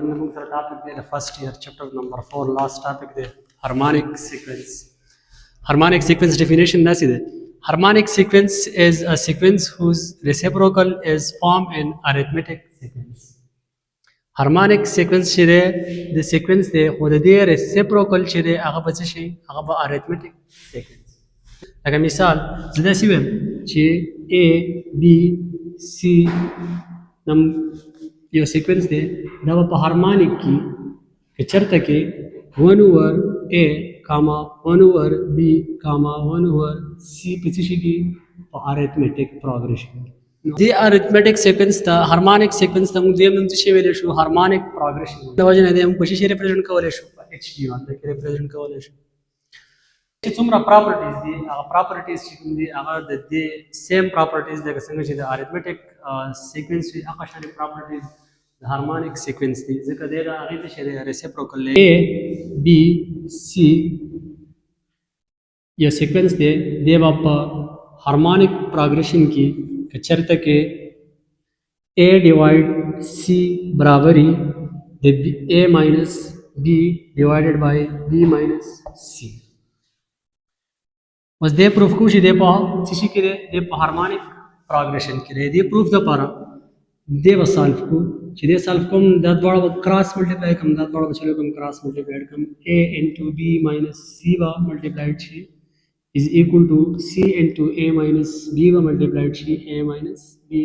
topic first year, chapter number 4, last topic the harmonic sequence. Harmonic sequence definition that's it. Harmonic sequence is a sequence whose reciprocal is formed in arithmetic sequence. Harmonic sequence chire the sequence de or the reciprocal chire aga basishi aga arithmetic sequence. Like a misal, زدا سویم چې A B C نم یو سیکوینس دی دا په هارمونیک کې که چرته کې 1 اوور A کاما 1 اوور B کاما 1 اوور C په څه شي کې په ارثمټیک پروګرشن دی ارثمټیک سیکوینس ته هارمونیک سیکوینس ته موږ دیم څه شی ویل شو هارمونیک پروګرشن دا وجه نه دی موږ په شی ریپرزینټ کولای شو په HD باندې ریپرزینټ کولای شو چې څومره پراپرټیز دي هغه پراپرټیز چې کوم دي هغه د دې سیم پراپرټیز لکه څنګه چې د ارثمټیک سیکوینس وي هغه شان پراپرټیز د هارمونیک سیکوینس دي ځکه دا هغه ته شری ریسیپروکل A B C یو سیکوینس دی د په هارمونیک پروګرشن کې چرته کې A ډیوایډ C برابرۍ د A ماینس B ډیوایډډ بای B ماینس C اوس دې پروف کو چې دې په څه شي کې دې په هارمونیک پروګرشن کې دې پروف د پاره دې وسالف کو چې دې سالف کوم د دواړو کراس ملټیپلای کوم د دواړو چلو کوم کراس ملټیپلای کوم A into B minus C با ملټیپلایډ شي is equal to C into A minus B با ملټیپلایډ شي A minus B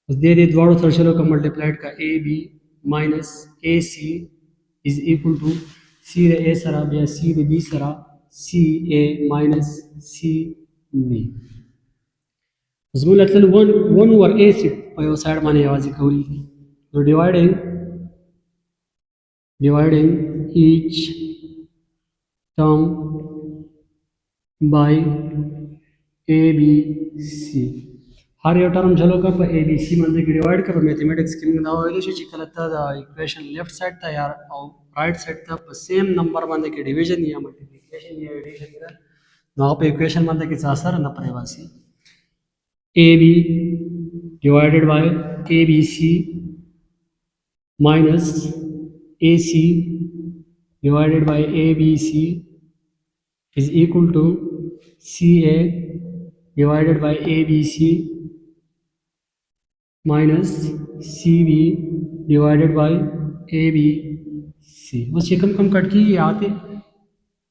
اوس دې دواړو سره چلو کوم ملټیپلایډ کا AB minus AC is equal to C د A سره بیا C د B سره CA minus CB زموږ لتل 1 over A سیټ په یو سایډ باندې یوازې کولی نو dividing each term by ABC هر یو ټرم چلو کا په ABC باندې کې ډیوایډ کړو میتھمیټکس کې موږ دا ویل شي چې کله ته د ایکویشن لیفت سایډ ته یا او رائټ سایډ ته په سیم نمبر باندې کې ډیویژن یا ملټیپلیکیشن یا ایډیشن کړه نو په ایکویشن باندې کې څه اثر نه پرې واسي AB divided by ABC minus AC divided by ABC is equal to CA divided by ABC minus CB divided by ABC बस ये कम कट की आते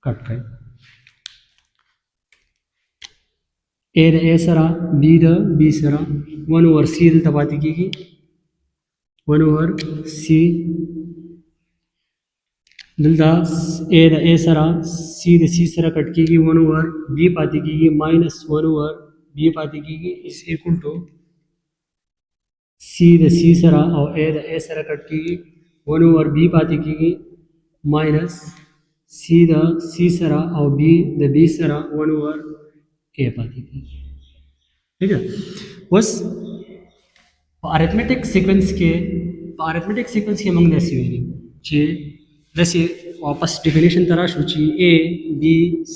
कट गए A the A सरा B the B सरा 1 over C दलता पाती की 1 over C दलता A द A सरा C द C सरा कट की 1 over B पाती की minus 1 over B पाती की is equal to C the C सरा और A द A सरा कट की 1 over B पाती की minus C द C सरा और B द B सरा 1 over A पाती की ठीक है बस अरिथमेटिक सीक्वेंस के मोंग दसी वेली जे दसी वापस डेफिनेशन तरह सूची A B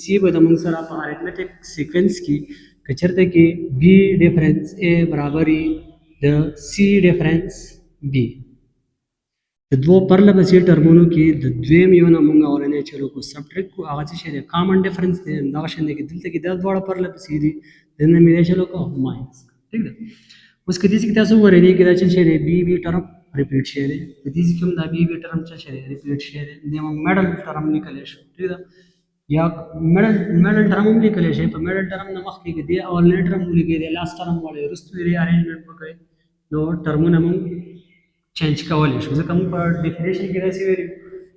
C बद मोंग सरा अरिथमेटिक सीक्वेंस की कचरते के B डिफरेंस A बराबरी the C difference B د دوه پرله پسې ټرمونو کې د دویم یو نه مونږ اولنی چلو کو سبټریکټ کو هغه څه دی کامن ډیفرنس دی دغه شان دی کې دلته کې دا دواړه پرله پسې دي دنه مې چلو کو ماینس ٹھیک ده اوس کدي چې تاسو ورې کې دا چې دی بی بی ټرم ریپیټ شي دی کدي چې کوم دا بی بی ټرم چې دی ریپیټ شي دی د میډل ټرم لیکل شي ٹھیک ده یا میډل ټرم هم لیکل شي په میډل ټرم نه مخکې کې دی اولنی ټرم لیکي دی لاست ټرم والے رستو ری ارینجمنٹ وکړي نو ټرمونه موږ چینج کولای شو ځکه موږ په ډیفینیشن کې راځي ویل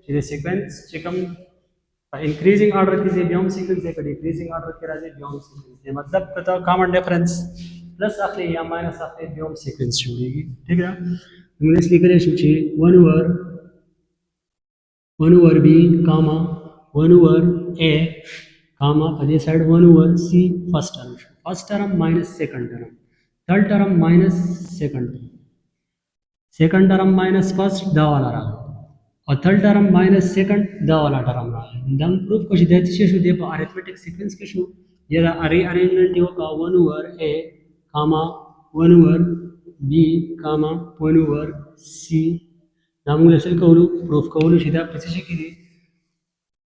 چې د سیکوینس چې کوم په انکریزینګ آرډر کې دی بیا هم سیکوینس دی په ډیکریزینګ آرډر کې راځي بیا هم سیکوینس دی مطلب کته کامن ډیفرنس پلس اخلي یا ماینس اخلي بیا هم سیکوینس جوړیږي ٹھیک ده موږ نس لیکلی شو چې 1 over B کاما 1 over A کاما په دې سایډ 1 over C فرست ټرم ماینس سیکنډ ټرم third term minus second term minus first द वाला रहा और थर्ड टर्म माइनस सेकंड द वाला टर्म रहा दम प्रूफ को देते शो दे अरिथमेटिक सीक्वेंस के शो जरा अरेंजमेंट हो का 1 over A comma 1 over B comma 1 over C دا موږ اصل کولو پروف کولو چې دا په څه شي کې دي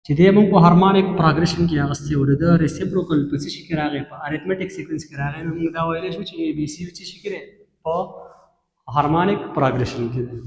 چې دی موږ په هارمونیک پروګرشن کې اغستې و د ریسیپروکل په څه شي کې راغی په اریتمټیک سیکوینس کې راغی نو موږ دا ویلی شو چې ABC څه شي کې دی په هارمونیک پروګرشن کې دی